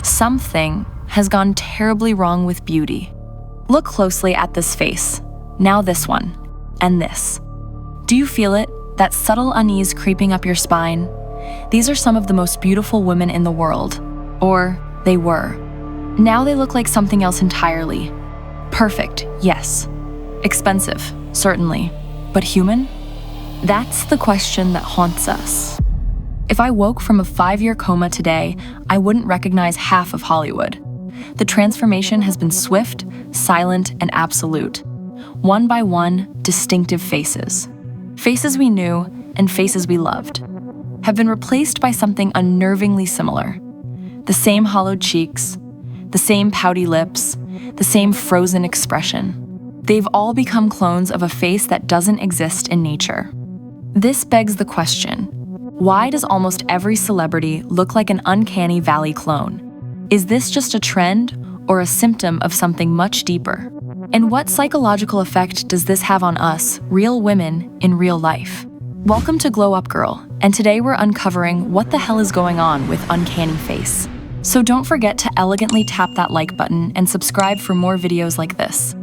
Something has gone terribly wrong with beauty. Look closely at this face, now this one, and this. Do you feel it? That subtle unease creeping up your spine? These are some of the most beautiful women in the world. Or they were. Now they look like something else entirely. Perfect, yes. Expensive, certainly. But human? That's the question that haunts us. If I woke from a 5-year coma today, I wouldn't recognize half of Hollywood. The transformation has been swift, silent, and absolute. One by one, distinctive faces. Faces we knew and faces we loved have been replaced by something unnervingly similar. The same hollowed cheeks, the same pouty lips, the same frozen expression. They've all become clones of a face that doesn't exist in nature. This begs the question, why does almost every celebrity look like an uncanny valley clone? Is this just a trend or a symptom of something much deeper? And what psychological effect does this have on us, real women, in real life? Welcome to Glow Up Girl, and today we're uncovering what the hell is going on with Uncanny Face. So don't forget to elegantly tap that like button and subscribe for more videos like this.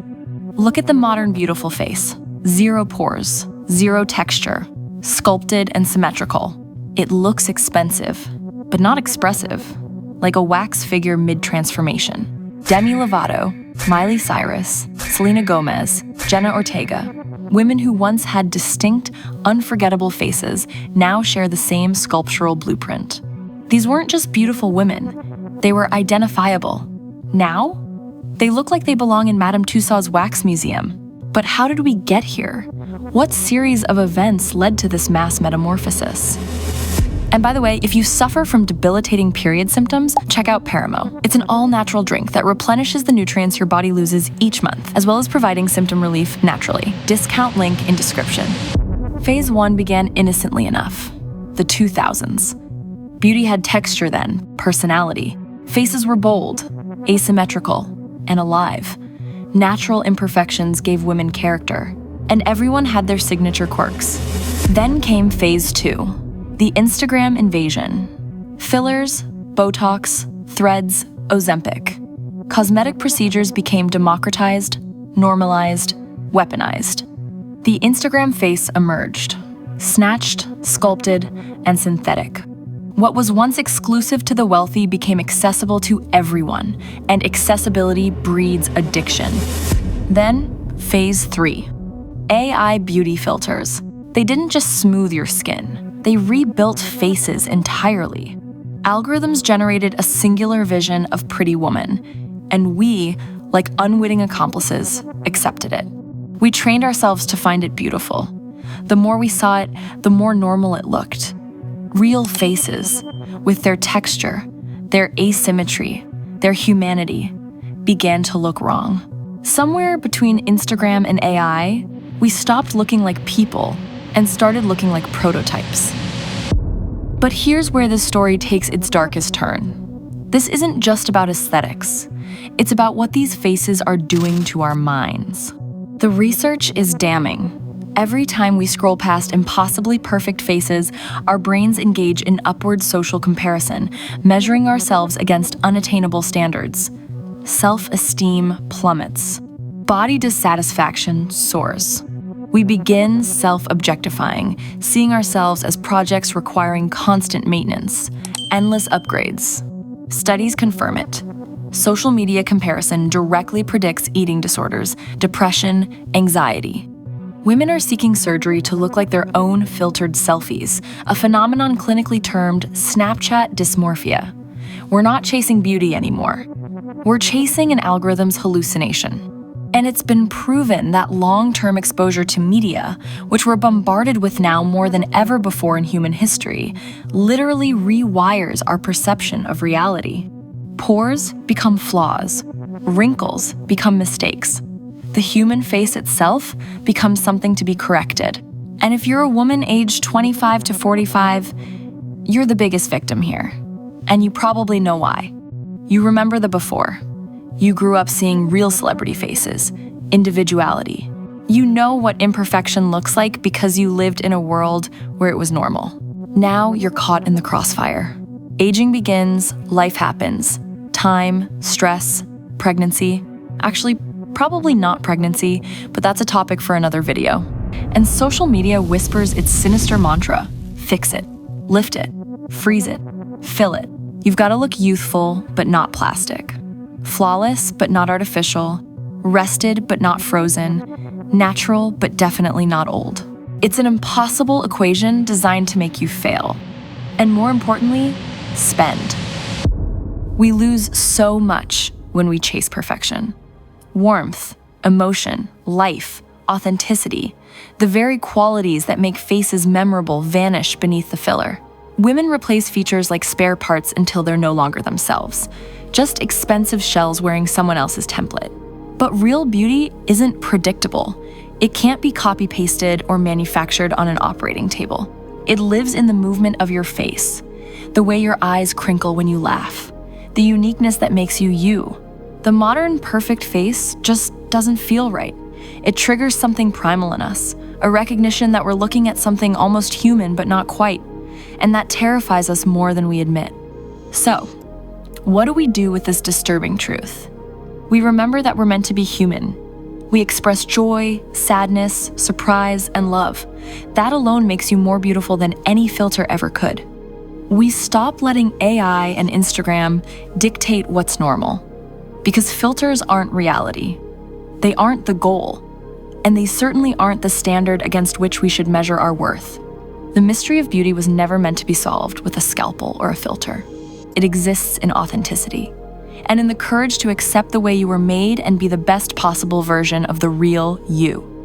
Look at the modern beautiful face. Zero pores, zero texture, sculpted and symmetrical. It looks expensive, but not expressive, like a wax figure mid-transformation. Demi Lovato, Miley Cyrus, Selena Gomez, Jenna Ortega, women who once had distinct, unforgettable faces now share the same sculptural blueprint. These weren't just beautiful women, they were identifiable. Now, they look like they belong in Madame Tussauds wax museum. But how did we get here? What series of events led to this mass metamorphosis? And by the way, if you suffer from debilitating period symptoms, check out Paramo. It's an all-natural drink that replenishes the nutrients your body loses each month, as well as providing symptom relief naturally. Discount link in description. Phase 1 began innocently enough. The 2000s. Beauty had texture then, personality. Faces were bold, asymmetrical, and alive. Natural imperfections gave women character, and everyone had their signature quirks. Then came Phase 2. The Instagram invasion. Fillers, Botox, threads, Ozempic. Cosmetic procedures became democratized, normalized, weaponized. The Instagram face emerged. Snatched, sculpted, and synthetic. What was once exclusive to the wealthy became accessible to everyone, and accessibility breeds addiction. Then, Phase 3. AI beauty filters. They didn't just smooth your skin. They rebuilt faces entirely. Algorithms generated a singular vision of pretty woman, and we, like unwitting accomplices, accepted it. We trained ourselves to find it beautiful. The more we saw it, the more normal it looked. Real faces, with their texture, their asymmetry, their humanity, began to look wrong. Somewhere between Instagram and AI, we stopped looking like people and started looking like prototypes. But here's where this story takes its darkest turn. This isn't just about aesthetics. It's about what these faces are doing to our minds. The research is damning. Every time we scroll past impossibly perfect faces, our brains engage in upward social comparison, measuring ourselves against unattainable standards. Self-esteem plummets. Body dissatisfaction soars. We begin self-objectifying, seeing ourselves as projects requiring constant maintenance, endless upgrades. Studies confirm it. Social media comparison directly predicts eating disorders, depression, anxiety. Women are seeking surgery to look like their own filtered selfies, a phenomenon clinically termed Snapchat dysmorphia. We're not chasing beauty anymore. We're chasing an algorithm's hallucination. And it's been proven that long-term exposure to media, which we're bombarded with now more than ever before in human history, literally rewires our perception of reality. Pores become flaws. Wrinkles become mistakes. The human face itself becomes something to be corrected. And if you're a woman aged 25 to 45, you're the biggest victim here. And you probably know why. You remember the before. You grew up seeing real celebrity faces, individuality. You know what imperfection looks like because you lived in a world where it was normal. Now you're caught in the crossfire. Aging begins, life happens. time, stress, pregnancy. Actually, probably not pregnancy, but that's a topic for another video. And social media whispers its sinister mantra: fix it, lift it, freeze it, fill it. You've got to look youthful, but not plastic. Flawless, but not artificial. Rested, but not frozen. Natural, but definitely not old. It's an impossible equation designed to make you fail. And more importantly, spend. We lose so much when we chase perfection. Warmth, emotion, life, authenticity, the very qualities that make faces memorable vanish beneath the filler. Women replace features like spare parts until they're no longer themselves, just expensive shells wearing someone else's template. But real beauty isn't predictable. It can't be copy-pasted or manufactured on an operating table. It lives in the movement of your face, the way your eyes crinkle when you laugh, the uniqueness that makes you you. The modern perfect face just doesn't feel right. It triggers something primal in us, a recognition that we're looking at something almost human but not quite, and that terrifies us more than we admit. So, what do we do with this disturbing truth? We remember that we're meant to be human. We express joy, sadness, surprise, and love. That alone makes you more beautiful than any filter ever could. We stop letting AI and Instagram dictate what's normal. Because filters aren't reality. They aren't the goal. And they certainly aren't the standard against which we should measure our worth. The mystery of beauty was never meant to be solved with a scalpel or a filter. It exists in authenticity, and in the courage to accept the way you were made and be the best possible version of the real you.